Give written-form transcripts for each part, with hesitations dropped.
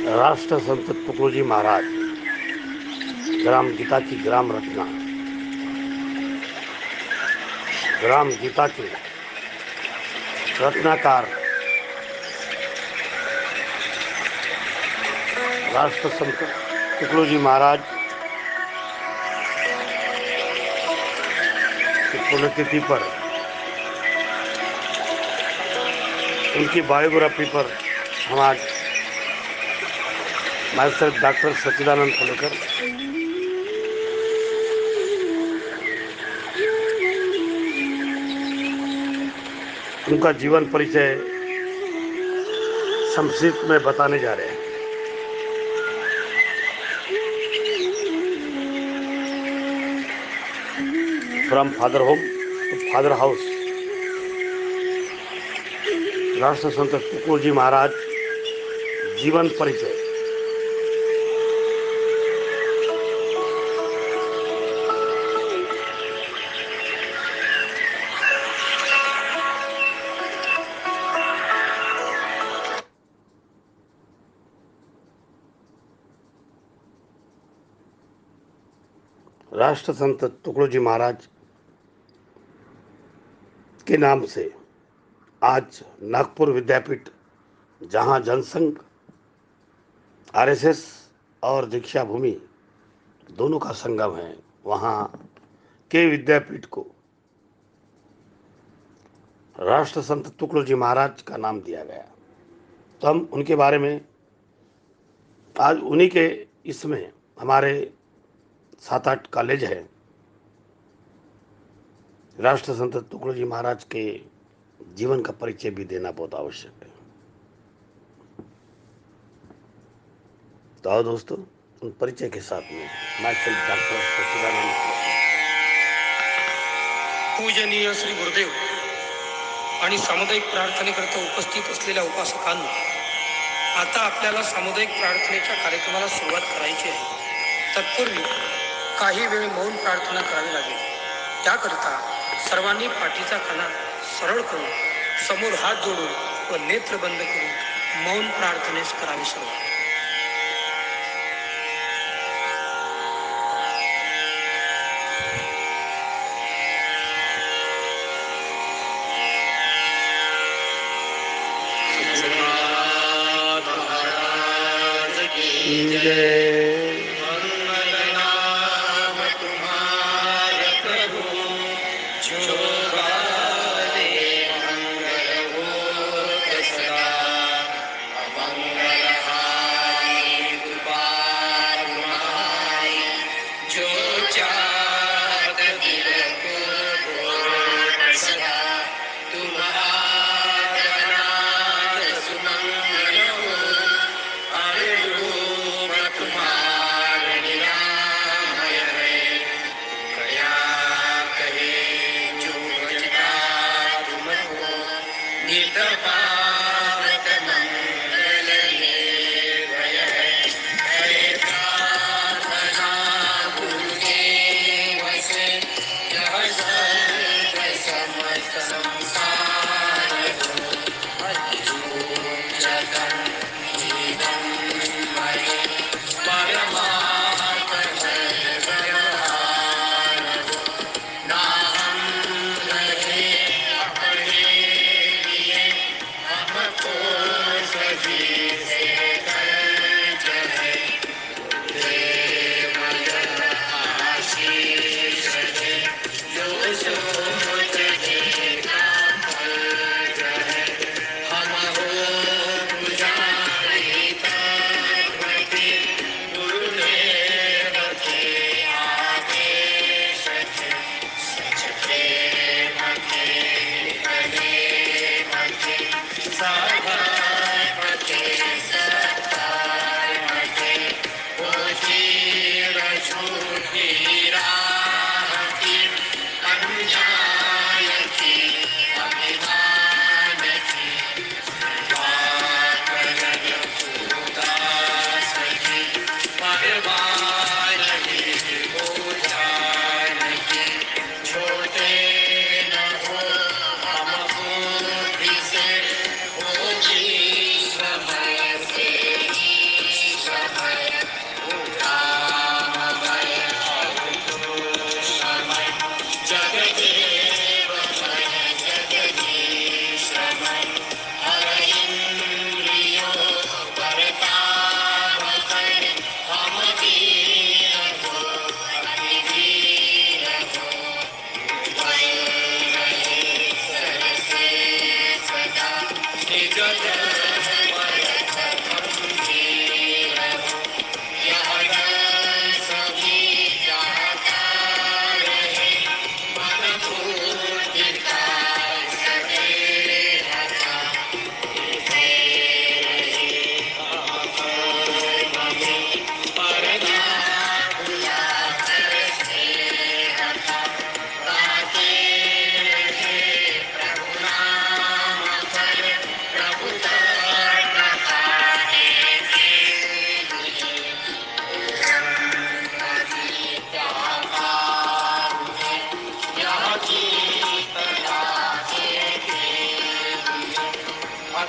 राष्ट्रसंत तुकडोजी महाराज ग्राम गीता की ग्राम रचना, ग्राम गीता के रचनाकार राष्ट्रसंत तुकडोजी महाराज की पुण्यतिथि पर उनकी बायोग्राफी पर हम आज मास्टर डॉक्टर सच्चिदानंद फुलेकर उनका जीवन परिचय संक्षिप्त में बताने जा रहे हैं। From father home to father house, राष्ट्रसंत तुकडोजी महाराज जीवन परिचय। राष्ट्रसंत तुकडोजी महाराज के नाम से आज नागपुर विद्यापीठ, जहां जनसंघ, आरएसएस और दीक्षा भूमि दोनों का संगम है, वहां के विद्यापीठ को राष्ट्रसंत तुकडोजी महाराज का नाम दिया गया। तो हम उनके बारे में आज उन्हीं के इसमें हमारे 7-8 कॉलेज हैं। राष्ट्रसंत तुकडोजी महाराज के जीवन का परिचय भी देना बहुत आवश्यक है। तो आओ दोस्तों, उन परिचय के साथ में मास्टर डॉक्टर सच्चिदानंद पूजनीय श्री गुरुदेव आणि सामुदायिक प्रार्थनेकरता उपस्थित असलेल्या उपासकांना, आता आपल्याला सामुदायिक प्रार्थनेच्या कार्यक्रमाला सुरुवात करायची आहे। तत्पूर्वी काही वेळ मौन प्रार्थना करावी लागेल। त्याकरता सर्वांनी पाठीचा कणा सरळ करून, समोर हात जोडून व नेत्र बंद करून मौन प्रार्थनेस करावी सुरुवात।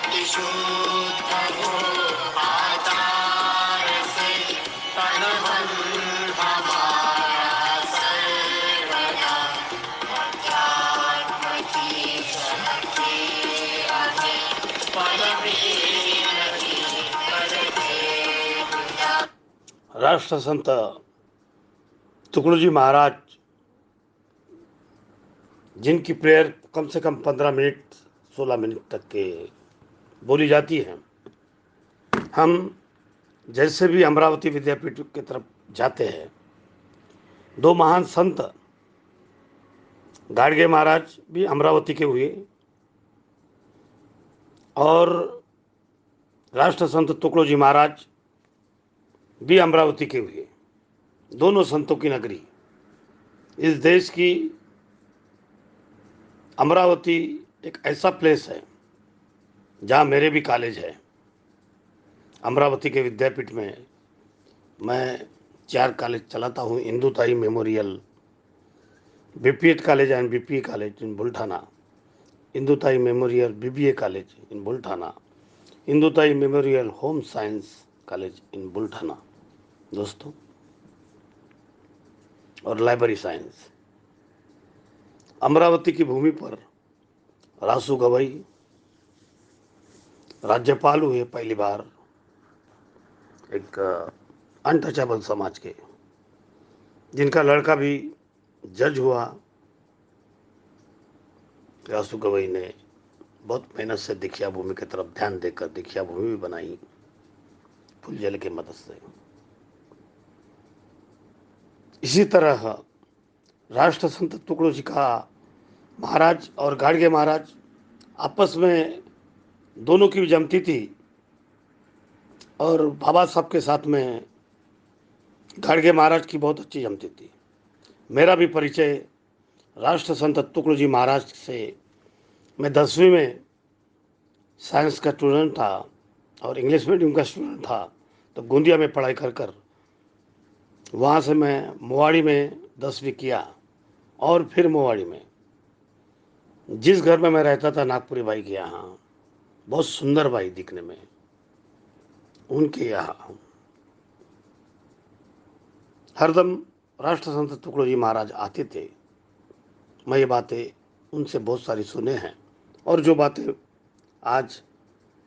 शुद्ध हो आचार से तन मन हमारा सर्वदा अध्यात्म की शक्ति हमें पल भी नहीं करते वृथा। राष्ट्र संत तुकडोजी महाराज, जिनकी प्रेयर कम से कम 15 मिनट 16 मिनट तक के बोली जाती है, हम जैसे भी अमरावती विद्यापीठ की तरफ जाते हैं, दो महान संत गाडगे महाराज भी अमरावती के हुए और राष्ट्र संत तुकडोजी महाराज भी अमरावती के हुए। दोनों संतों की नगरी, इस देश की अमरावती एक ऐसा प्लेस है जहाँ मेरे भी कॉलेज है। अमरावती के विद्यापीठ में मैं 4 कॉलेज चलाता हूँ। Indutai memorial, BPEd college and BPA college in Buldhana, Indutai memorial BBA college in Buldhana, Indutai memorial home science college in Buldhana दोस्तों, और लाइब्रेरी साइंस। अमरावती की भूमि पर रासू गवई राज्यपाल हुए पहली बार, एक अनटचेबल समाज के, जिनका लड़का भी जज हुआ। रासू गवई ने बहुत मेहनत से दीक्षा भूमि की तरफ ध्यान देकर दीक्षा भूमि भी बनाई फुलझेले की मदद से। इसी तरह राष्ट्र संत तुकडोजी का महाराज और गाडगे महाराज आपस में दोनों की भी जमती थी, और बाबा साहब के साथ में गाडगे महाराज की बहुत अच्छी जमती थी। मेरा भी परिचय राष्ट्र संत तुकडोजी महाराज से, मैं 10वीं में साइंस का स्टूडेंट था और इंग्लिश मीडियम का स्टूडेंट था, तो गोंदिया में पढ़ाई कर कर वहाँ से मैं मोवाड़ी में 10वीं किया, और फिर मोवाड़ी में जिस घर में मैं रहता था नागपुरी भाई के यहाँ, बहुत सुंदर भाई दिखने में, उनके यहाँ हरदम राष्ट्र संत तुकडोजी महाराज आते थे। मैं ये बातें उनसे बहुत सारी सुने हैं, और जो बातें आज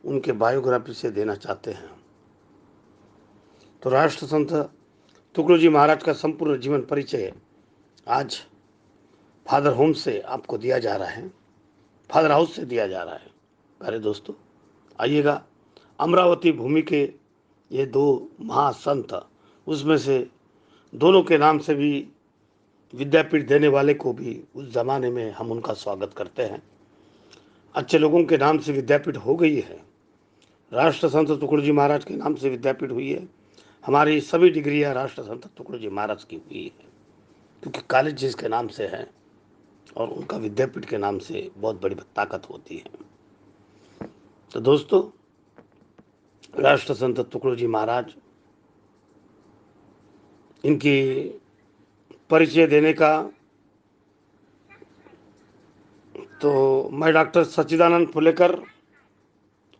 उनके बायोग्राफी से देना चाहते हैं। तो राष्ट्र संत तुकडोजी महाराज का संपूर्ण जीवन परिचय आज फादर होम से आपको दिया जा रहा है, फादर हाउस से दिया जा रहा है। प्यारे दोस्तों, आइएगा, अमरावती भूमि के ये 2 महासंत, उसमें से दोनों के नाम से भी विद्यापीठ देने वाले को भी उस ज़माने में हम उनका स्वागत करते हैं। अच्छे लोगों के नाम से विद्यापीठ हो गई है। राष्ट्र संत तुकडोजी महाराज के नाम से विद्यापीठ हुई है। हमारी सभी डिग्रियां राष्ट्र संत तुकडोजी महाराज की हुई है, क्योंकि कॉलेज जिसके नाम से है और उनका विद्यापीठ के नाम से बहुत बड़ी ताकत होती है। तो दोस्तों, राष्ट्र संत तुकडोजी महाराज, इनकी परिचय देने का तो मैं डॉक्टर सच्चिदानंद फुलेकर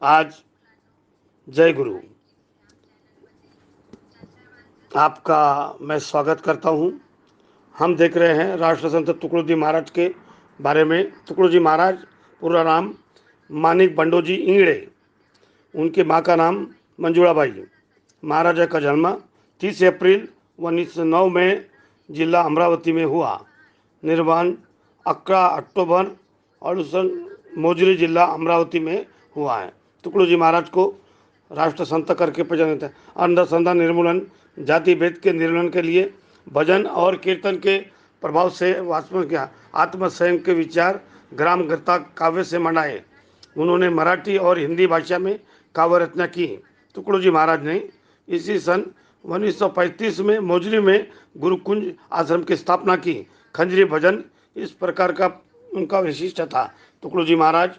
आज जय गुरु आपका मैं स्वागत करता हूं। हम देख रहे हैं राष्ट्र संत तुकडोजी महाराज के बारे में। तुकडोजी महाराज पूरा नाम मानिक बंडोजी इंगड़े, उनके माँ का नाम मंजुळाबाई। महाराजा का जन्म 30 अप्रैल 1909 में जिला अमरावती में हुआ। निर्वाण 11 अक्टूबर और मोजरी जिला अमरावती में हुआ है। तुकडोजी महाराज को राष्ट्र संत करके पहचानते हैं। अंधश्रद्धा निर्मूलन, जाति भेद के निर्मूलन के लिए भजन और कीर्तन के प्रभाव से वास्तव किया। आत्मसंयम के विचार ग्राम गीता काव्य से मनाए। उन्होंने मराठी और हिंदी भाषा में काव्य रचना की। तुकडोजी महाराज ने इसी सन 1935 में मोजरी में गुरुकुंज आश्रम की स्थापना की। खंजरी भजन इस प्रकार का उनका विशिष्ट था। तुकडोजी महाराज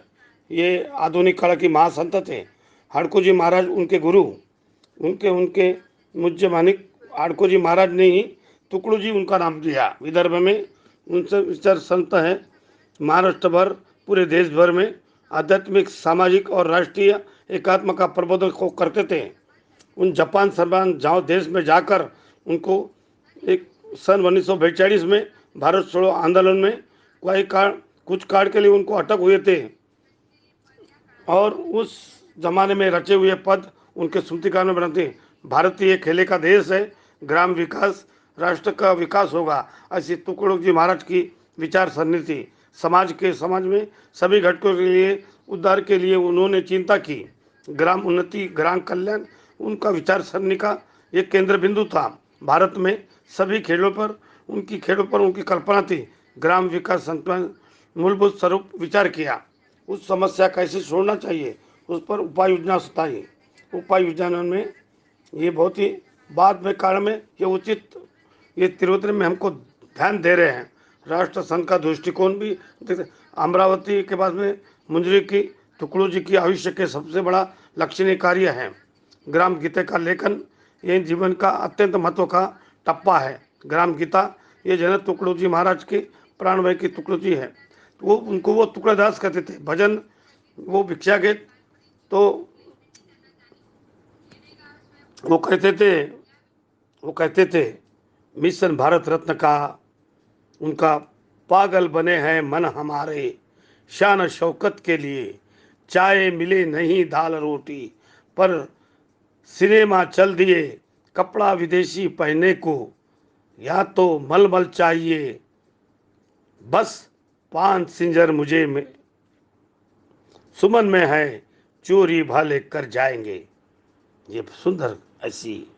ये आधुनिक काल की महासंत थे। हाड़कोजी महाराज उनके गुरु, उनके मुझे मानिक हाड़कोजी महाराज ने ही तुकडोजी उनका नाम दिया। विदर्भ में उनसे विचार संत हैं, महाराष्ट्र भर, पूरे देश भर में आध्यात्मिक, सामाजिक और राष्ट्रीय एकात्म का प्रबोधन को करते थे। उन जापान सरमान जहाँ देश में जाकर उनको एक सन 1942 में भारत छोड़ो आंदोलन में कुछ काल के लिए उनको अटक हुए थे और उस जमाने में रचे हुए पद उनके स्मृतिकार में बनाते हैं। भारतीय खेले का देश है, ग्राम विकास राष्ट्र का विकास होगा, ऐसी तुकडोजी जी महाराज की विचार सरणी थी। समाज में सभी घटकों के लिए उद्धार के लिए उन्होंने चिंता की। ग्राम उन्नति, ग्राम कल्याण उनका विचार सरणी का एक केंद्र बिंदु था। भारत में सभी खेलों पर उनकी कल्पना थी। ग्राम विकास संतुलन मूलभूत स्वरूप विचार किया। उस समस्या कैसे छोड़ना चाहिए उस पर उपाय योजना सुताई। उपाय योजना में ये बहुत ही बाद में काल में ये उचित ये तिरुवत्र में हमको ध्यान दे रहे हैं। राष्ट्र संघ का दृष्टिकोण भी अमरावती के बाद में मुंजरी की तुकडो जी की आयुष्य के सबसे बड़ा लक्षणीय कार्य है। ग्राम गीता का लेखन ये जीवन का अत्यंत महत्व का टप्पा है। ग्राम गीता ये जनक तुकडो जी महाराज के प्राणमय की तुकडो जी है। वो टुकड़ादास कहते थे। भजन वो भिक्षा गीत तो वो कहते थे मिशन भारत रत्न का उनका पागल बने हैं मन हमारे, शान शौकत के लिए चाय मिले नहीं दाल रोटी, पर सिनेमा चल दिए कपड़ा विदेशी पहने को, या तो मलमल चाहिए बस पान सिंजर मुझे में सुमन में है चोरी भाले कर जाएंगे। ये सुंदर ऐसी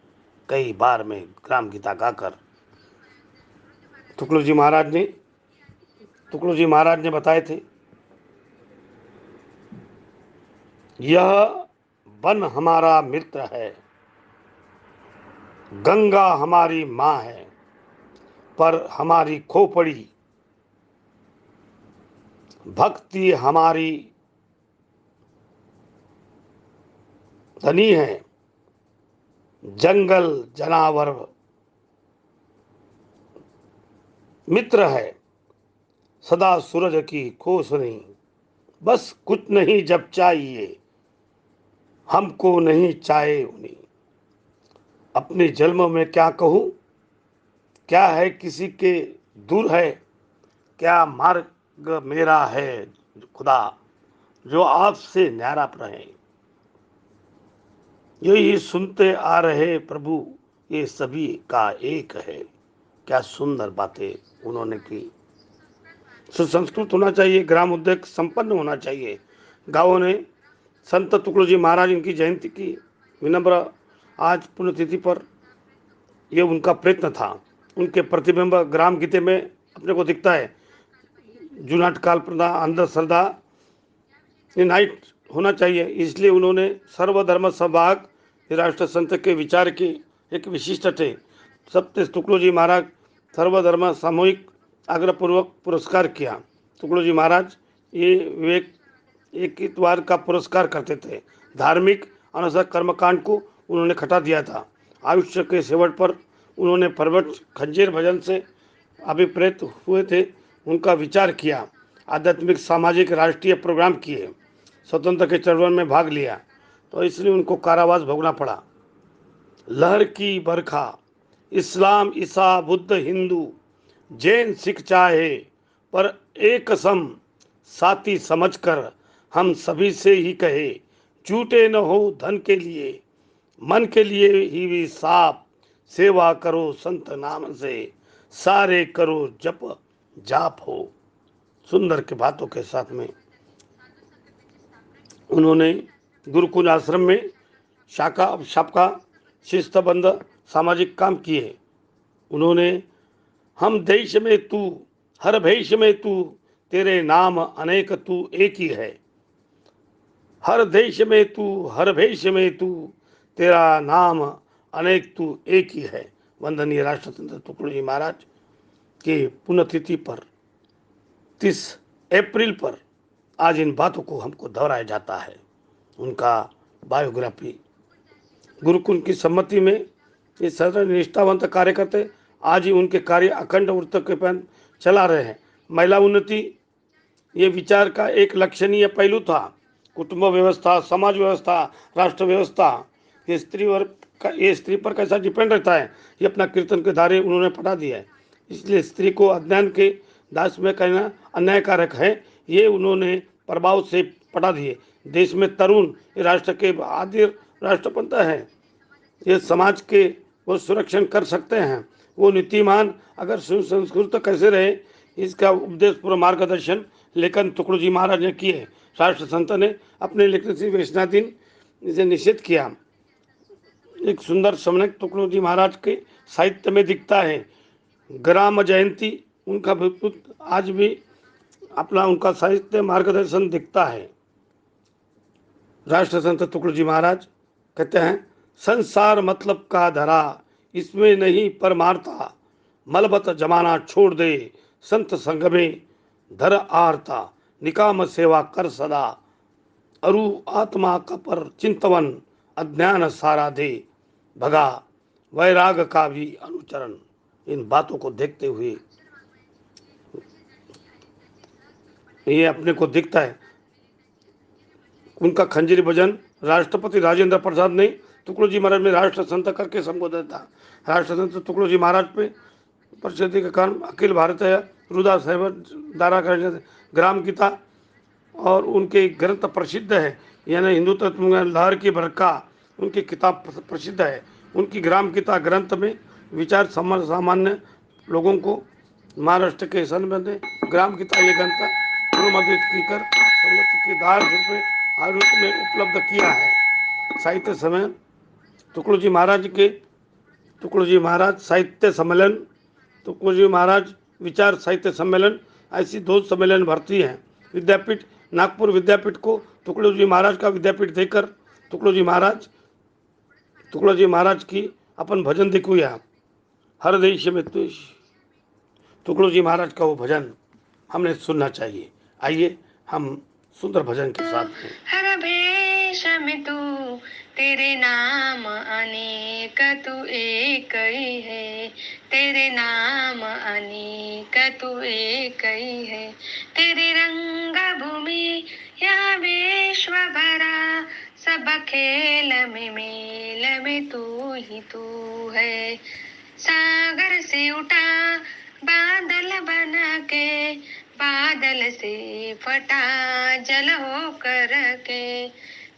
कई बार में ग्राम गीता गाकर तुकडो जी महाराज ने बताए थे। यह वन हमारा मित्र है, गंगा हमारी माँ है, पर हमारी खोपड़ी भक्ति हमारी धनी है। जंगल जनावर मित्र है, सदा सूरज की खोस नहीं, बस कुछ नहीं जब चाहिए हमको नहीं चाहे उन्हीं। अपने जन्म में क्या कहूँ, क्या है किसी के दूर है, क्या मार्ग मेरा है खुदा जो आपसे न्यारा रहे। यही सुनते आ रहे प्रभु ये सभी का एक है। क्या सुंदर बातें उन्होंने की। सुसंस्कृत होना चाहिए, ग्राम उद्योग संपन्न होना चाहिए। गांवों ने संत तुकडो जी महाराज इनकी जयंती की विनम्र आज पुण्यतिथि पर ये उनका प्रयत्न था। उनके प्रतिबिंब ग्राम गीते में अपने को दिखता है। जुनाट काल प्रदा अंधश्रद्धा नाइट होना चाहिए, इसलिए उन्होंने सर्वधर्म सभाग राष्ट्र संत के विचार की एक विशिष्ट थे। सत्य तुकडो जी महाराज सर्वधर्म सामूहिक आग्रहपूर्वक पुरस्कार किया। तुकडो जी महाराज ये विवेक एकत्वाद का पुरस्कार करते थे। धार्मिक अनुसार कर्मकांड को उन्होंने खटा दिया था। आयुष्य के सेवट पर उन्होंने पर्वत खंजीर भजन से अभिप्रेत हुए थे। उनका विचार किया, आध्यात्मिक सामाजिक राष्ट्रीय प्रोग्राम किए, स्वतंत्र के चळवळ में भाग लिया, तो इसलिए उनको कारावास भोगना पड़ा। लहर की बरखा इस्लाम ईसा बुद्ध हिंदू जैन सिख चाहे, पर एक सम साथी समझकर हम सभी से ही कहे, झूठे न हो धन के लिए मन के लिए ही भी साफ, सेवा करो संत नाम से सारे करो जप जाप हो। सुंदर के बातों के साथ में उन्होंने गुरुकुल आश्रम में शाखा शिस्तबद्ध सामाजिक काम किए। उन्होंने हम देश में तू हर भेष में तू, तेरे नाम अनेक तू एक ही है। हर देश में तू हर भेष में तू, तेरा नाम अनेक तू एक ही है। वंदनीय राष्ट्रसंत तुकडो जी महाराज के पुण्यतिथि पर 30 अप्रैल पर आज इन बातों को हमको दोहराया जाता है। उनका बायोग्राफी गुरुकुल की सम्मति में ये सरल निष्ठावंत कार्यकर्ता आज ही उनके कार्य अखंड वृत्त के पर चला रहे हैं। महिला उन्नति ये विचार का एक लक्षणीय पहलू था। कुटुंब व्यवस्था, समाज व्यवस्था, राष्ट्र व्यवस्था, ये स्त्री पर कैसा डिपेंड रहता है, ये अपना कीर्तन के धारे उन्होंने पढ़ा दिया है। इसलिए स्त्री को अज्ञान के दास में कहना अन्यायकारक है, ये उन्होंने प्रभाव से पढ़ा दिए। देश में तरुण राष्ट्र के आदि राष्ट्रपिता है, ये समाज के वो सुरक्षण कर सकते हैं, वो नीतिमान अगर सुसंस्कृत कैसे रहे, इसका उपदेश पूरा मार्गदर्शन लेखन तुकडोजी महाराज ने किए। राष्ट्र संत ने अपने लेखन से वेशनाधीन इसे निषेध किया। एक सुंदर समन्वय तुकडोजी महाराज के साहित्य में दिखता है। ग्राम जयंती उनका आज भी अपना उनका साहित्य मार्गदर्शन दिखता है। राष्ट्र संत तुकडोजी महाराज कहते हैं, संसार मतलब का धरा, इसमें नहीं परमार्था, मलबत जमाना छोड़ दे, संत संग में धर आरता, निकाम सेवा कर सदा, अरु आत्मा का पर चिंतवन, अज्ञान सारा दे भगा, वैराग का भी अनुचरण। इन बातों को देखते हुए ये अपने को दिखता है। उनका खंजरी भजन राष्ट्रपति राजेंद्र प्रसाद ने तुकडोजी महाराज में राष्ट्र संत करके संबोधित था। राष्ट्र संत तुकडोजी महाराज पे प्रसिद्धि के कारण अखिल भारतीय रुदा साहिब दारा ग्राम गीता और उनके ग्रंथ प्रसिद्ध है, यानी हिंदू तत्व में लहर की बरका उनकी किताब प्रसिद्ध है। उनकी ग्राम गीता ग्रंथ में विचार सामान्य लोगों को महाराष्ट्र के संबंध में ग्राम गीता ये ग्रंथ अनुवादित कर की दार रूप में उपलब्ध किया है। साहित्य सम्मेलन तुकडोजी महाराज साहित्य सम्मेलन, तुकडोजी महाराज विचार साहित्य सम्मेलन, ऐसी 2 सम्मेलन भरती हैं। विद्यापीठ, नागपुर विद्यापीठ को तुकडोजी महाराज का विद्यापीठ देकर तुकडोजी महाराज की अपन भजन दिखुया, हर देश में तुकडोजी महाराज का वो भजन हमने सुनना चाहिए। आइए हम सुंदर भजन के साथ हैं। हर भेष में तू, तेरे नाम अनेक तू एक ही है, तेरे नाम अनेक तू एक ही है, तेरे रंग भूमि यह विश्व भरा, सब खेल में मेल में तू ही तू है। सागर से उठा बादल बना के, बादल से फटा जल हो कर के,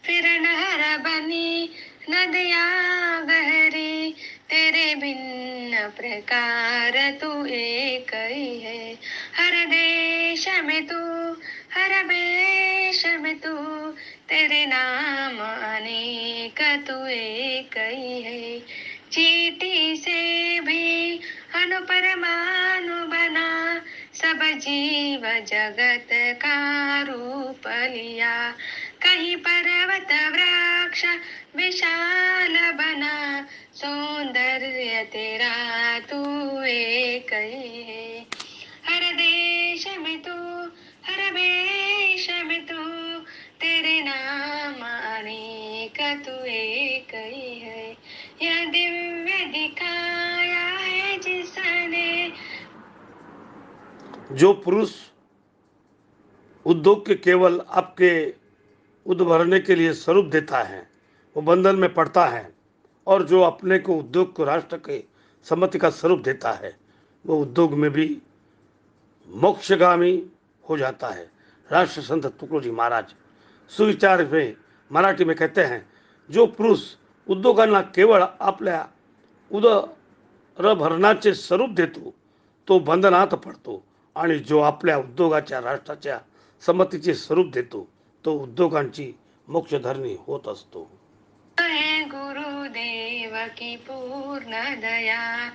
फिर नहर बनी नदिया गहरी, तेरे भिन्न प्रकार तू एक ही है। हर देश में तू, हर वेश में तू, तेरे नाम अनेक तू एक ही है। चींटी से भी अनुपरमाणु बना, सब जीव जगत का रूप लिया, कहीं पर्वत वृक्ष विशाल बना, सौंदर्य तेरा तू एक ही है। हर देश में तू, हर वेश में तू, तेरे नाम अनेक तू एक ही है। यह दिव्य दिखाया है जिसने, जो पुरुष उद्योग के केवल आपके उद भरने के लिए स्वरूप देता है, वो बंधन में पड़ता है, और जो अपने को उद्योग को राष्ट्र के सम्मति का स्वरूप देता है, वो उद्योग में भी मोक्षगामी हो जाता है। राष्ट्र संत तुकडोजी महाराज सुविचार में मराठी में कहते हैं, जो पुरुष उद्योगांना केवळ आपल्या उदर भरणाचे स्वरूप देतो, तो बंधनात पडतो, आणि जो आपल्या उद्योगाच्या राष्ट्राच्या संमतीचे स्वरूप देतो, तो उद्योगांची मोक्षधरणी होत असतो। है गुरुदेव की पूर्ण दया,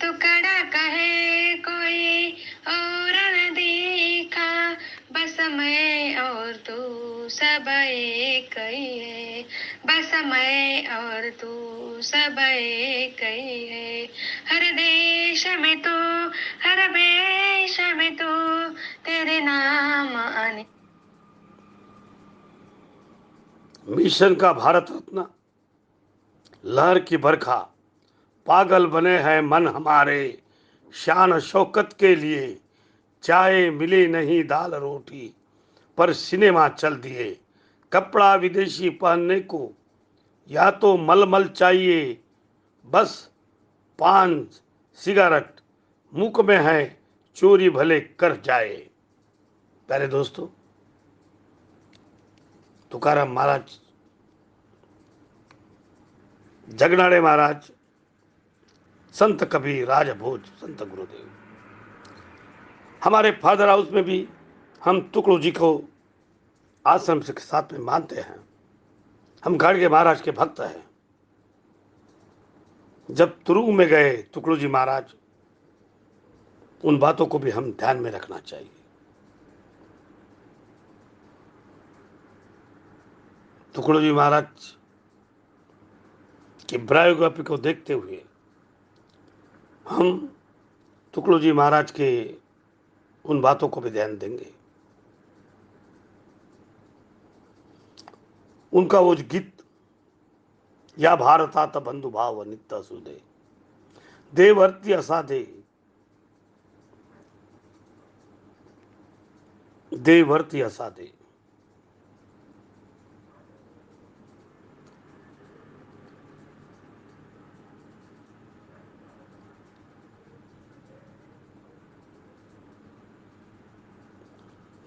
तुकड़ा कहे कोई और न देखा, बस मैं और तू सब एक ही है, बस मैं और तू सब एक ही है। हर देश में तू, हर वेश में तू, तेरे नाम अनेक। मिशन का भारत रत्न, लहर की बरखा, पागल बने हैं मन हमारे, शान शौकत के लिए, चाय मिले नहीं दाल रोटी, पर सिनेमा चल दिए। कपड़ा विदेशी पहनने को या तो मलमल चाहिए, बस पान सिगरेट मुख में है, चोरी भले कर जाए। प्यारे दोस्तों, तुकाराम महाराज, जगनाड़े महाराज, संत कबीर, राजभोज, संत गुरुदेव। हमारे फादर हाउस में भी हम तुकड़ू जी को आश्रम के साथ में मानते हैं। हम गाड़गे महाराज के भक्त हैं। जब तुरुंग में गए तुकड़ू जी महाराज, उन बातों को भी हम ध्यान में रखना चाहिए। तुकड़ू जी महाराज की बायोग्राफी को देखते हुए हम तुकड़ू जी महाराज के उन बातों को भी ध्यान देंगे। उनका वो गीत, या भारतात बंधु भाव नित्य सुदे, देवर्ति असाधे, देवर्ति असाधे।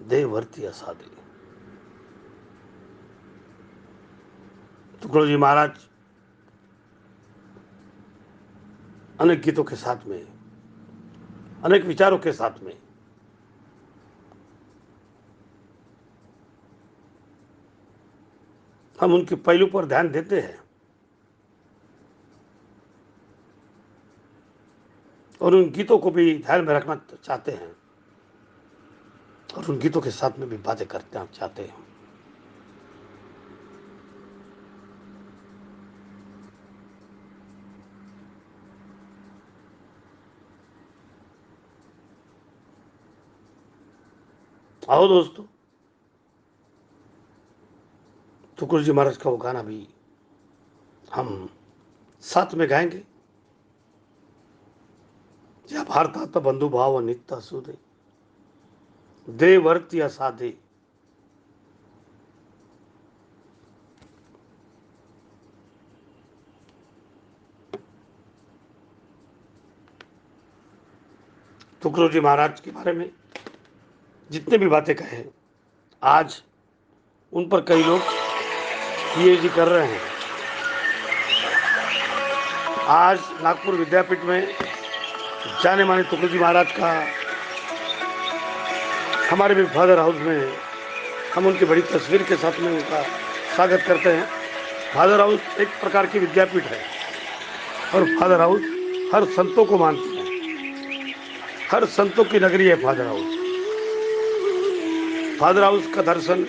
देवर्ति असाधे। तुकड़ू जी महाराज अनेक गीतों के साथ में, अनेक विचारों के साथ में हम उनके पहलू पर ध्यान देते हैं और उन गीतों को भी ध्यान में रखना चाहते हैं और उन गीतों के साथ में भी बातें करते चाहते हैं। आओ दोस्तों, तुकड़ू जी महाराज का वो गाना भी हम साथ में गाएंगे। या भारतात बंधु भाव नित्य सुदे, देवर्ति असाधे। तुकड़ू जी महाराज के बारे में जितने भी बातें कहे, आज उन पर कई लोग पीएचडी कर रहे हैं। आज नागपुर विद्यापीठ में जाने माने तुकड़ू जी महाराज का हमारे भी फादर हाउस में हम उनकी बड़ी तस्वीर के साथ में उनका स्वागत करते हैं। फादर हाउस एक प्रकार की विद्यापीठ है और फादर हाउस हर संतों को मानते हैं। हर संतों की नगरी है फादर हाउस। फादर हाउस का दर्शन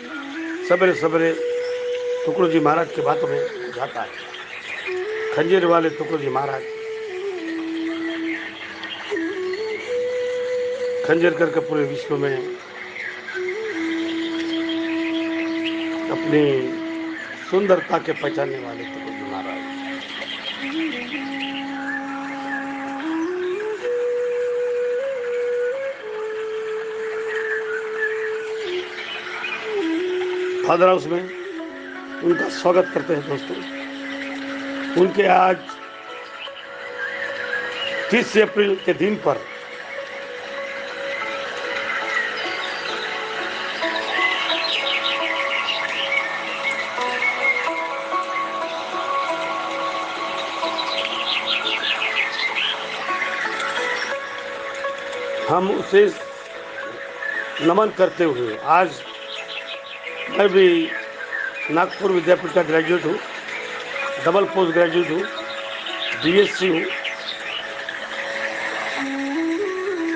सवेरे सवेरे तुकड़ू जी महाराज की बातों में जाता है। खंजीर वाले तुकड़ू जी महाराज खंजर करके पूरे विश्व में अपनी सुंदरता के पहचानने वाले तुकड़ू जी महाराज। फादर हाउस में उनका स्वागत करते हैं दोस्तों। उनके आज 30 अप्रैल के दिन पर हम उसे नमन करते हुए, आज मैं भी नागपुर विद्यापीठ का ग्रेजुएट हूँ, डबल पोस्ट ग्रेजुएट हूँ, बीएससी हूँ,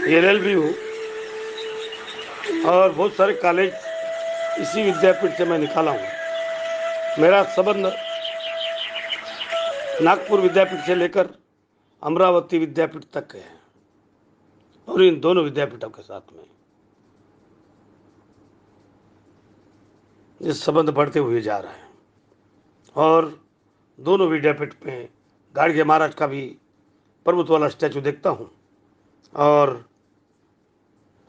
एलएलबी हूँ और बहुत सारे कॉलेज इसी विद्यापीठ से मैं निकाला हूँ। मेरा संबंध नागपुर विद्यापीठ से लेकर अमरावती विद्यापीठ तक है और इन दोनों विद्यापीठों के साथ में ये संबंध बढ़ते हुए जा रहा है। और दोनों विद्यापीठ में गाड़गे महाराज का भी प्रभुत्व वाला स्टैचू देखता हूँ और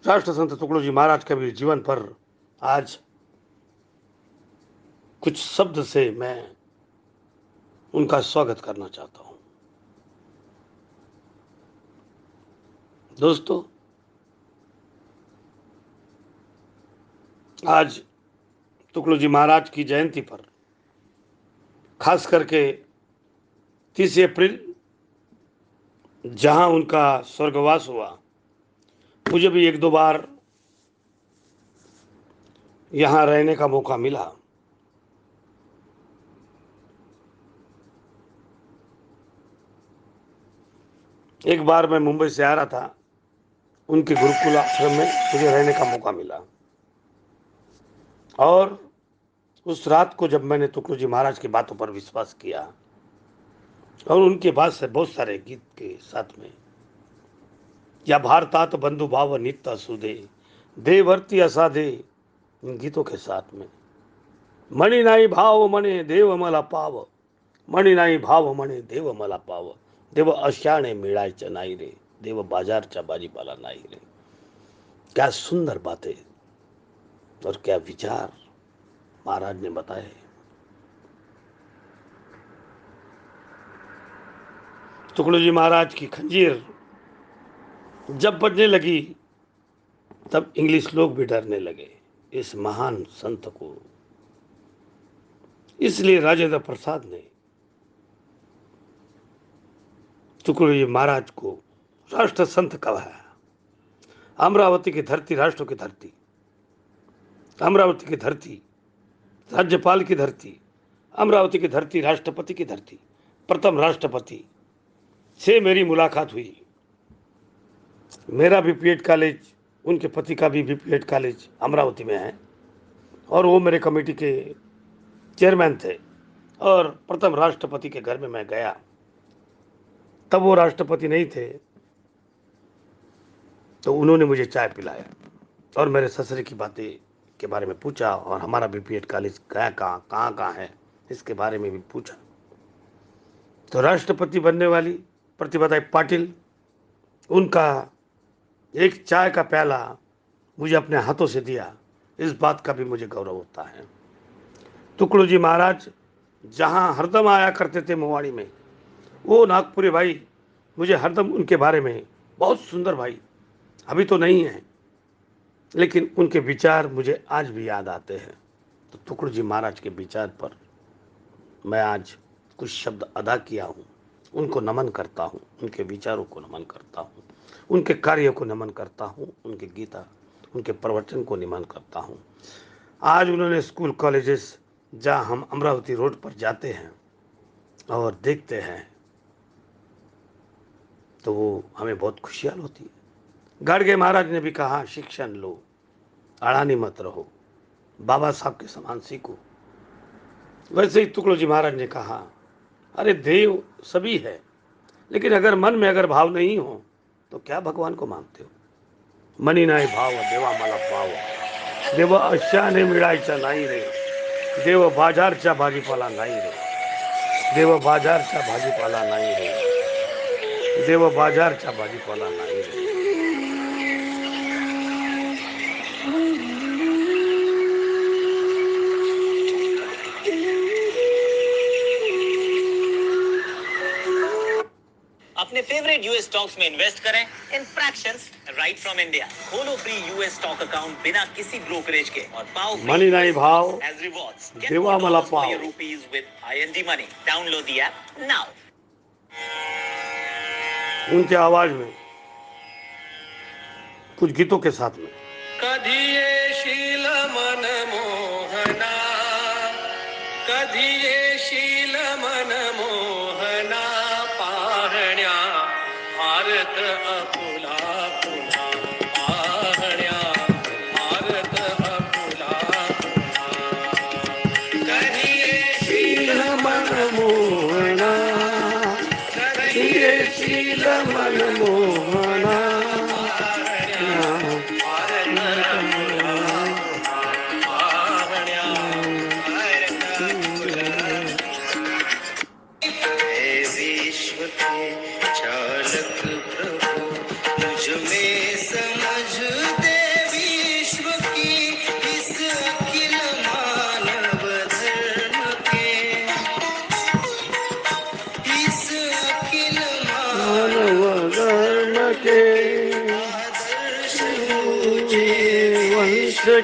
राष्ट्र संत तुकडोजी महाराज के भी जीवन पर आज कुछ शब्द से मैं उनका स्वागत करना चाहता हूं। दोस्तों, आज तुकडोजी महाराज की जयंती पर खास करके 30 अप्रैल जहां उनका स्वर्गवास हुआ, मुझे भी एक दो बार यहां रहने का मौका मिला। एक बार मैं मुंबई से आ रहा था, उनके गुरुकुल आश्रम में मुझे रहने का मौका मिला और उस रात को जब मैंने तुकडोजी महाराज की बातों पर विश्वास किया और उनके बाद से बहुत सारे गीत के साथ में, या भारतात बंधु भाव नित्य सुधे देवर्ती असाधे, इन गीतों के साथ में, मणि नाही भाव मणे देव मला पाव, मणि नाही भाव मणे देव मला पाव, देव अशाने मिळायचं नाही रे, देव बाजारचा भाजीपाला नाही रे। क्या सुंदर बातें और क्या विचार महाराज ने बताए। तुकडोजी महाराज की खंजीर जब बजने लगी तब इंग्लिश लोग भी डरने लगे इस महान संत को। इसलिए राजेंद्र प्रसाद ने तुकडोजी महाराज को राष्ट्र संत कहा। अमरावती की धरती राष्ट्रों की धरती, अमरावती की धरती राज्यपाल की धरती, अमरावती की धरती राष्ट्रपति की धरती। प्रथम राष्ट्रपति से मेरी मुलाकात हुई। मेरा भी बीएड कॉलेज, उनके पति का भी बीएड कॉलेज अमरावती में है और वो मेरे कमेटी के चेयरमैन थे। और प्रथम राष्ट्रपति के घर में मैं गया, तब वो राष्ट्रपति नहीं थे, तो उन्होंने मुझे चाय पिलाया और मेरे ससुर की बातें के बारे में पूछा और हमारा भी बीएड कॉलेज गया कहाँ है इसके बारे में भी पूछा। तो राष्ट्रपति बनने वाली प्रतिभाताई पाटिल, उनका एक चाय का प्याला मुझे अपने हाथों से दिया, इस बात का भी मुझे गौरव होता है। तुकडोजी महाराज जहाँ हरदम आया करते थे मोवाड़ी में, वो नागपुरी भाई मुझे हरदम उनके बारे में, बहुत सुंदर भाई, अभी तो नहीं है लेकिन उनके विचार मुझे आज भी याद आते हैं। तो तुकडोजी महाराज के विचार पर मैं आज कुछ शब्द अदा किया हूँ, उनको नमन करता हूँ, उनके विचारों को नमन करता हूँ, उनके कार्यों को नमन करता हूँ, उनके गीता, उनके प्रवचन को नमन करता हूँ। आज उन्होंने स्कूल कॉलेजेस, जहाँ हम अमरावती रोड पर जाते हैं और देखते हैं तो वो हमें बहुत खुशियाल होती है। गाडगे महाराज ने भी कहा, शिक्षण लो, अड़ानी मत रहो, बाबा साहब के समान सीखो। वैसे ही तुकडोजी महाराज ने कहा, अरे देव सभी है, लेकिन अगर मन में अगर भाव नहीं हो तो क्या भगवान को मानते हो। मनी नाही भाव देवा मला पाव, देव अशाने मिळायचा नाही रे, देव बाजारचा भाजीपाला नाही रे, देव बाजारचा भाजीपाला नाही रे, देव बाजारचा भाजीपाला नाही रे। अपने फेवरेट यूएस स्टॉक्स में इन्वेस्ट करें इन फ्रैक्शंस राइट फ्रॉम इंडिया। खोलो फ्री यूएस स्टॉक अकाउंट बिना किसी ब्रोकरेज के और पाओ मनी नाही भाव एज रिवॉर्ड्स। देवा मला पाव। Rupees with ING money. Download the app now. उनके आवाज में कुछ गीतों के साथ में, कधी येशील मन मोहना, कधी येशील मन मोहना, पाहण्या भारत अपुला पुला, पाहण्या भारत अपुला पुला, कधी येशील मन मोहना, कधी येशील मन मोहना, विश्व के चालक प्रभु, तुझ में समझ दे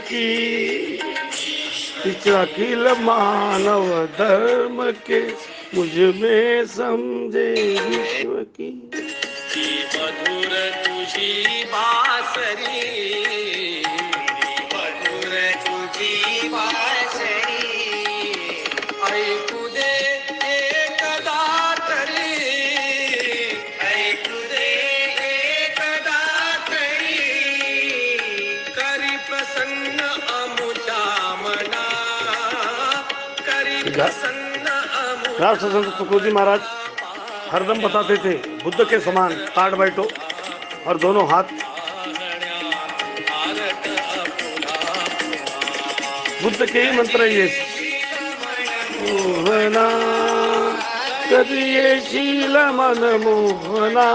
की इस अखिल मानव धर्म के मुझ में समझे विश्व की मधुर तुझी बासरी मधुर तुझी बासरी ऐकू दे एकदा तरी ऐकू दे एकदा तरी करी प्रसन्न अमुता मना करी प्रसन्न अमुता राष्ट्रसंत तुकडोजी महाराज हरदम बताते थे बुद्ध के समान ताड़ बैठो और दोनों हाथ बुद्ध के ही मंत्र ये मोहना कभी ये शील मन मोहना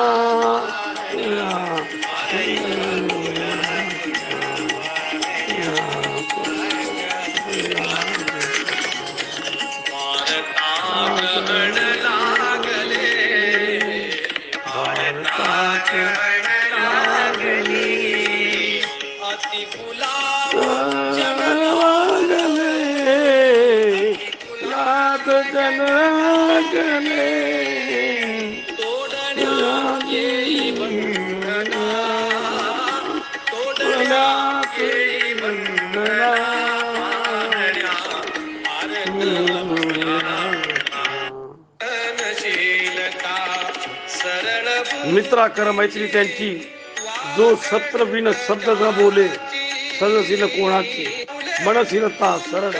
अति गुलाब लाद जन गले तोडण्या केळी बंधना तोडण्या केळी बंधना सहनशीलता सरळ मित्रा कर मैत्री त्यांची जो सत्र बिन शब्द न बोले सजशील कोणाची मनशीलता सरळ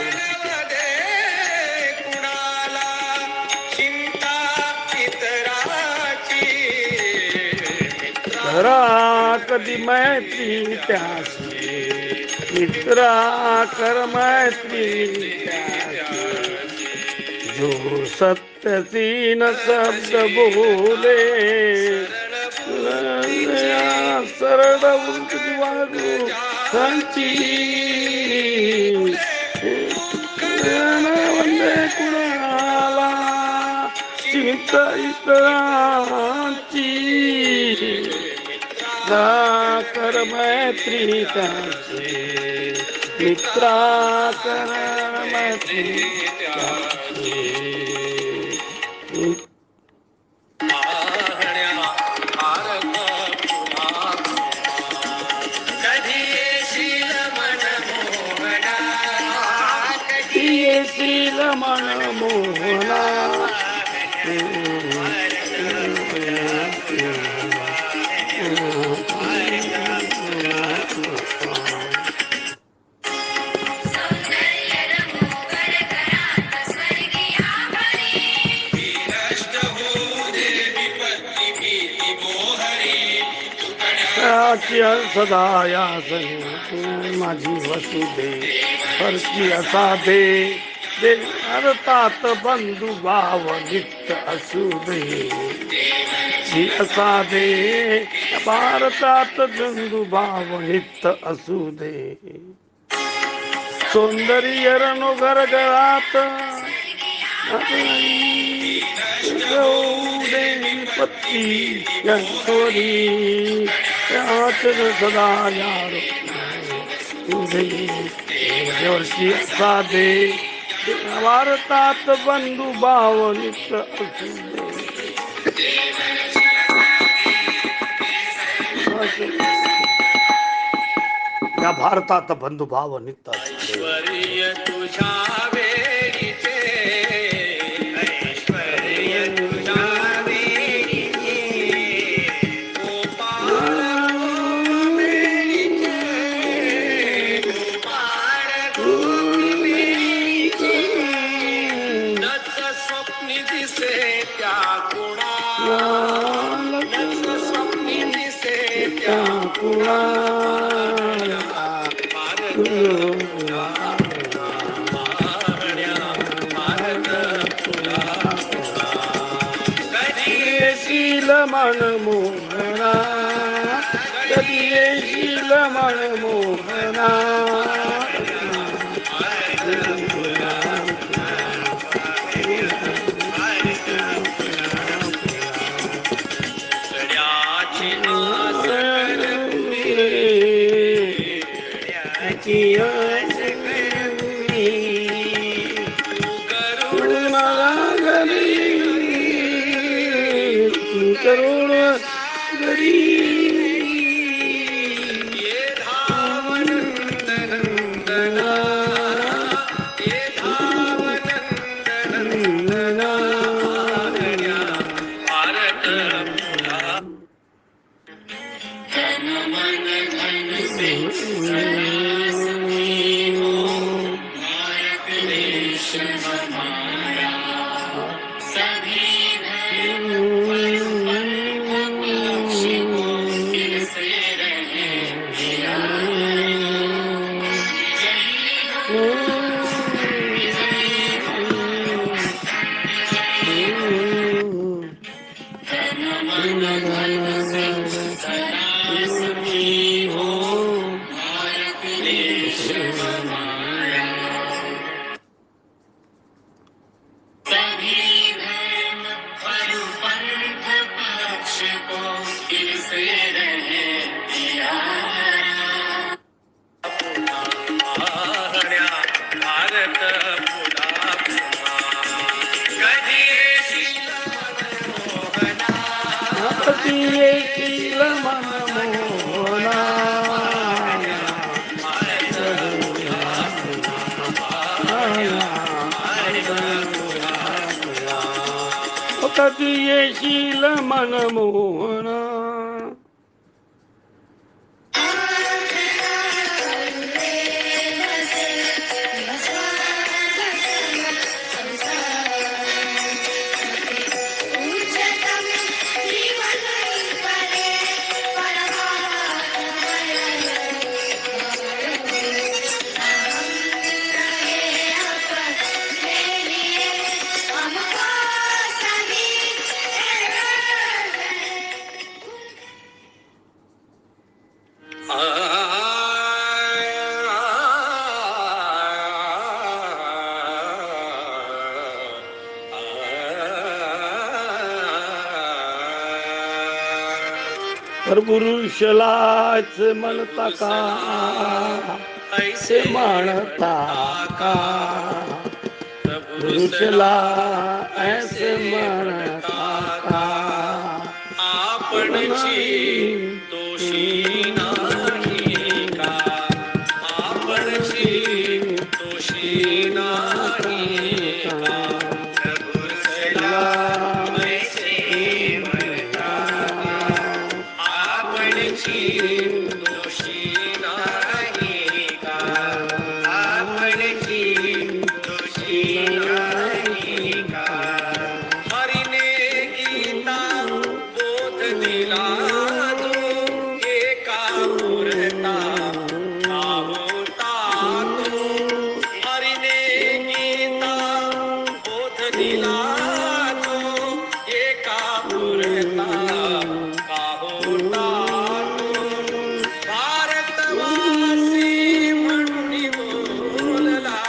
कुणाला चिंता इतराची करा कधी मैत्री त्याची मित्रा कर मैत्री त्याची जो सत्य न शब्द बोले सरळ उलटी वागू सांची वंदे कुणाला चिंता इतरांची कर मैत्री त्याची मित्रा कर मैत्री त्याची कधी येशील मनमोहना येशील मन मोहना सदा यासने माझी वसुदे फरची असा दे दे अर्थात बंधू भाव नित्य असू दे जी असा दे भारतात बंधू भाव नित्य असू दे सौंदर्य रणो घर घरात पत्ती यंतोरी सदा यारो वर्षी साधे भारतात बंधू भाव नित्य असू दे या भारतात बंधू भाव नित्य असू दे ऐश्वर्य तुझ्या वेळीचे ऐश्वर्य तुझ्या वेळीचे गोपाळ गोपिणीचे गोपाळ गोपिणीचे नच स्वप्नी दिसे त्या कुणा नच स्वप्नी दिसे त्या कुणा येशील मन मोहना कधी येशील मन मोहना गड्याची आस की करोड गरीब ये धावनंद नंदना, ये धावनंद नंदना, भारत पुरा तन मन धन से सर्वस्वी हो, भारत देश हमारा सभी धर्म वर्ण पंथ पक्ष को फिर से रहे तन मन धन से सदा सुखी हो, भारत देश हमारा सभी धर्म वर्ण पंथ पक्ष को फिर से रहे आहण्या भारत पुरा कधी शील मनमोहना, शील मनमोहना कधी ये शील मनमोहना पर पुरुषलाच म्हणता का ऐसे म्हणता का पुरुषला ऐसे म्हणता का आपणची दोषी नाही का, आपणची दोषी नाही का, प्रभुसला ऐसे म्हणता का, आपणची दोषी नाही का, आपणची दोषी नाही का. हरिने गीता बोध दिला जो एका पुरता का होता तो, हरिने गीता बोध दिला जो एका पुरता का होता तो, भारतवासी म्हणून बोलला,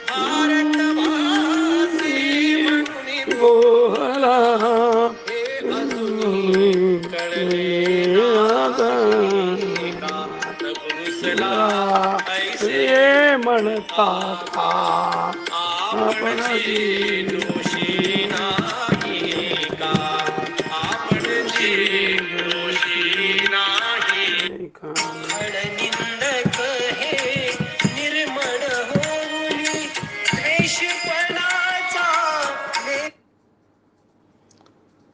भारतवासी म्हणून बोला हे अजूनी कळले नाही का, पुरुषला ऐसे म्हणता का आपणची दोषी नाही का, आपणची दोषी नाही. निंदक हे निर्मळ होऊन द्वेषपणाचा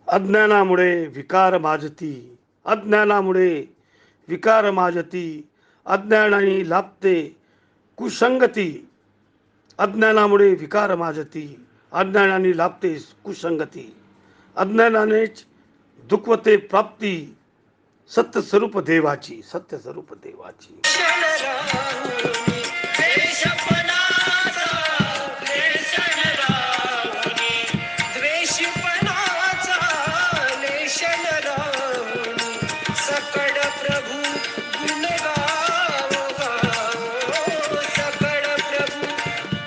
अज्ञानामुळे विकार माजती, अज्ञानामुळे विकार माजती, अज्ञानाने लाभते कुसंगती, अज्ञानामुळे विकार माजती, अज्ञानाने लाभते कुसंगती, अज्ञानानेच दुःखवते प्राप्ती सत्य स्वरूप देवाची, सत्य स्वरूप देवाची. सकड प्रभु गुण गावो गावो, सकड प्रभु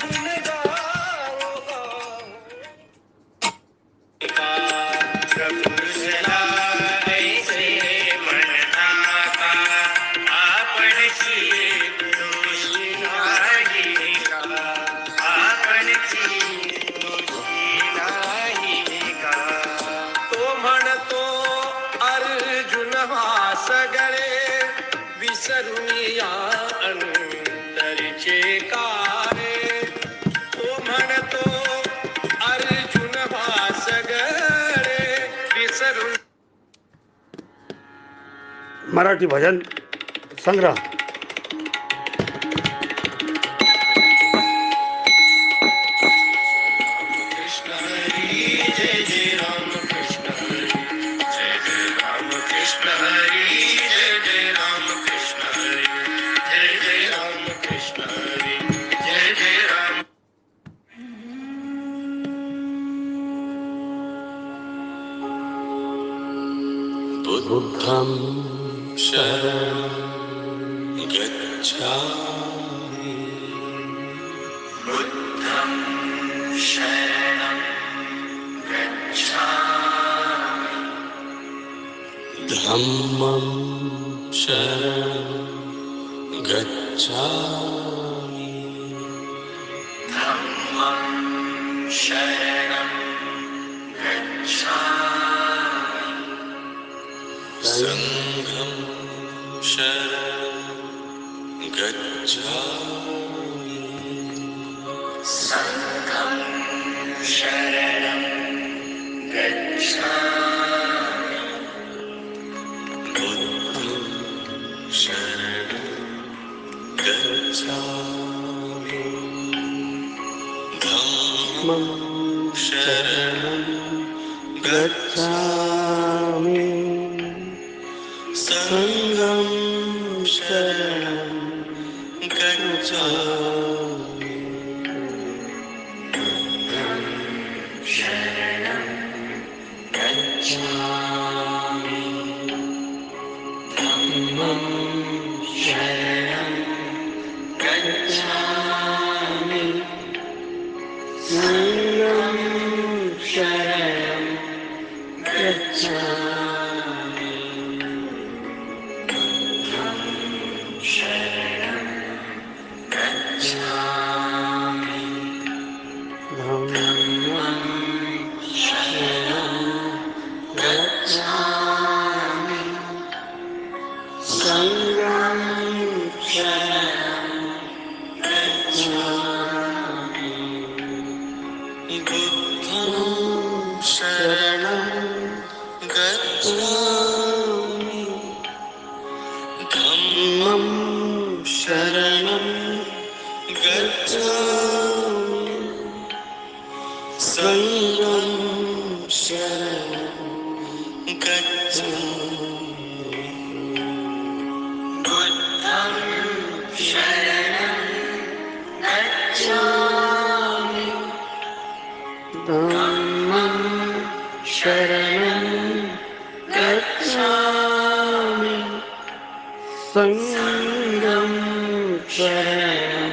गुण गावो गावो. प्रभुसला ऐसे म्हणता का, आपणची दोषी विसरुनिया अंतरचे कारे तो म्हणतो अर्जुन भासगरे विसरून मराठी भजन संग्रह कृष्ण हरी जय जय राम कृष्ण हरी जय जय राम कृष्ण हरी जय जय राम कृष्ण हरी जय जय राम कृष्ण हरी जय जय राम बुद्धं शरणं गच्छामि बुद्धं शरणं गच्छामि धम्मं शरणं गच्छामि धम्मं शरणं गच्छामि संघं शरणं गच्छामि संघं शरणं गच्छामि बुद्धं शरणं गच्छामि धम्मं शरणं गच्छामि संघं शरणं गच्छामि शरणं गच्छामि धम्मं शरणं गच्छामि संघं शरणं गच्छामि शरणं गच्छामि धम्मं शरणं गच्छामि संघं शरणं गच्छामि बुद्धं शरणं गच्छामि धम्मं शरणं गच्छामि संघं शरणं गच्छामि बुद्धं शरणं गच्छामि धम्मं शरणं गच्छामि संघं शरणं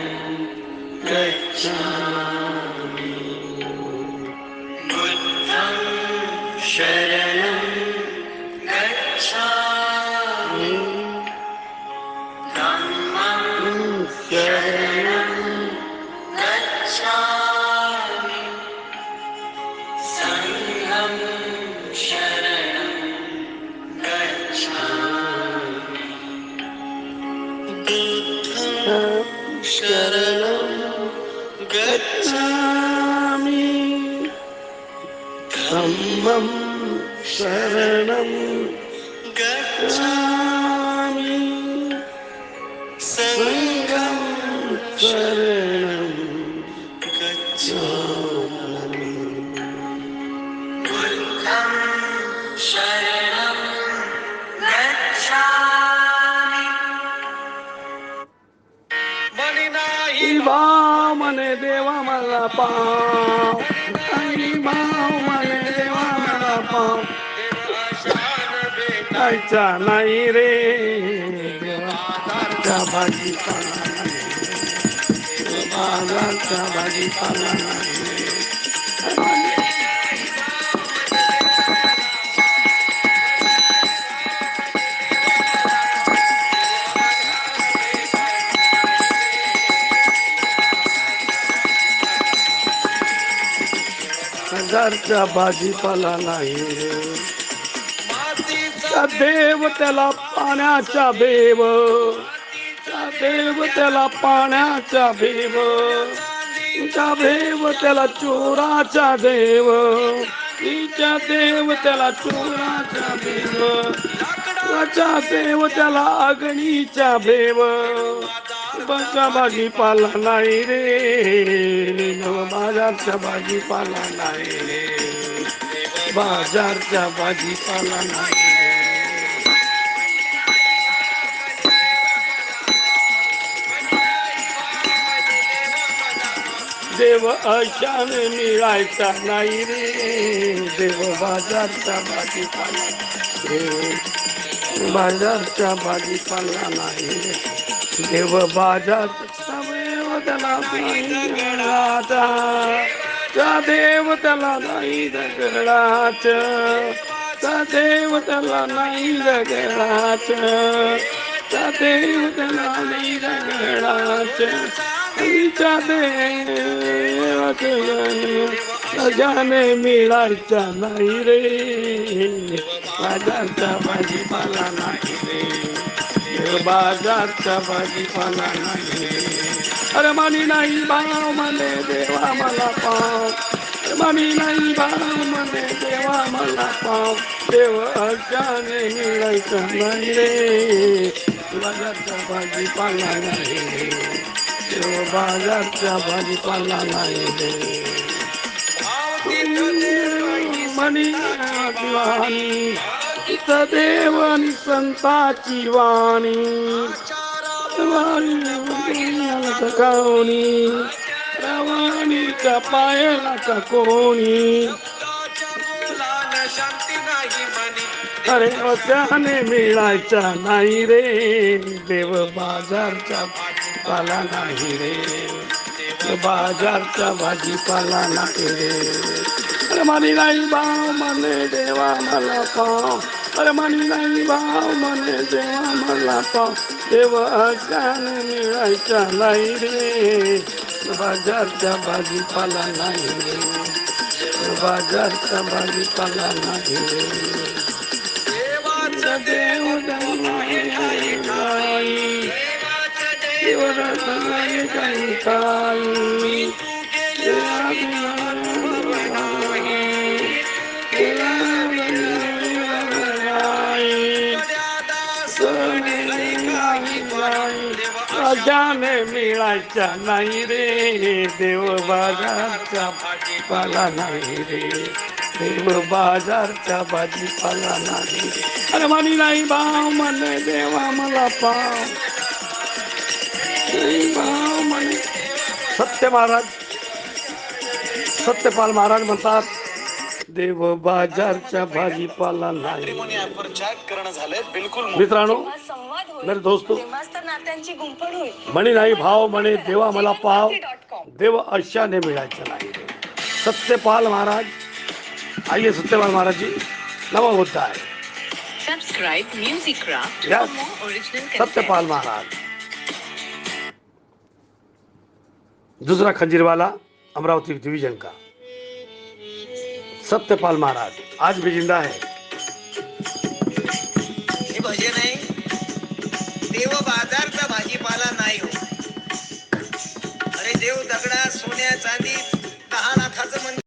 गच्छामि बुद्धं शरणं गच्छामि धम्मं शरणं गच्छामि संघं शरणं गच्छामि बुद्धं शरणं गच्छामि धम्मं शरणं गच्छामि संघं शरणं गच्छामि बुद्धं शरणं गच्छामि मनी नाही भाव मने देवा मला पाव आई भाव मने देवा मला पाव खायचा नाही रे देवाच्या भाजीपाला नाही बाजारचा भाजीपाला नाही बाजारचा भाजीपाला नाही रे त्या देव त्याला पाण्याचा भेव, त्या देव त्याला पाण्याचा भेव, त्या भेव त्याला चोराचा देव, तिच्या देव त्याला चोराचा भेव, त्याचा देव त्याला अग्नीचा भेव. बघा भाजीपाला नाही रे, बाजारचा भाजीपाला नाही रे, बाजारचा भाजीपाला नाही रे. देव अशाने मिळायचा नाही रे, देव बाजारचा भाजीपाला रे, बाजारचा भाजीपाला नाही रे, देव बाजारचा देव त्याला नाही दगडाचा, त्या देव त्याला नाही दगडाचा, त्या देव त्याला नाही दगडाचा, त्या देव त्याला नाही दगडाचा, तिच्या देवाचं जाने मिळायचा नाही रे, बाजारचा भाजीपाला नाही रे, बाजारचा भाजीपाला नाही रे. अरे मानी नाही भाव म्हणे देवा मला पाव, अरे मानी नाही भाव म्हणे देवा मला पाव, देव अशाने मिळायचा नाही रे, बाजारचा भाजीपाला नाही रे, देव बाजारचा भाजीपाला नाही रे. मनी दिवाणी तिथं देव आणि संताची वाणी, कोणी रवाणीच्या पायाला का कोणी, अरे त्याने मिळायचा नाही रे, देव बाजारचा भाजीपाला नाही रे, बाजारचा भाजीपाला नाही रे. अरे मानी नाही भाव म्हणे देवा मला पाव, अरे मानी नाही भाव म्हणे देवा मला पाव, देव अशाने मिळायचा नाही रे, बाजारचा भाजीपाला नाही रे, बाजारचा भाजीपाला नाही रे. देव काही काही अजाने मिळायचा नाही रे, देव बाजारचा भाजीपाला नाही रे, देव बाजारचा भाजीपाला नाही. अरे मानी नाही भाव म्हणे देवा मला पाव, भाव म्हणे. सत्य महाराज, सत्यपाल महाराज म्हणतात देव बाजारचा भाजीपाला नाही. मित्रांनो, मेरे दोस्तों, म्हणी नाही भाव म्हणे देवा मला पाव, देव अशाने मिळायचा नाही. सत्यपाल महाराज, आइए सत्यपाल महाराज जी, नवा होता है. Subscribe Music Craft for Yes. more original content. Satyapal Maharaj, दूसरा खंजीरवाला अमरावती डिवीजन का सत्यपाल महाराज आज भी जिंदा है. हे भजन आहे, देव बाजारचा भाजीपाला नाही हो. अरे देव दगडा सोन्या चांदी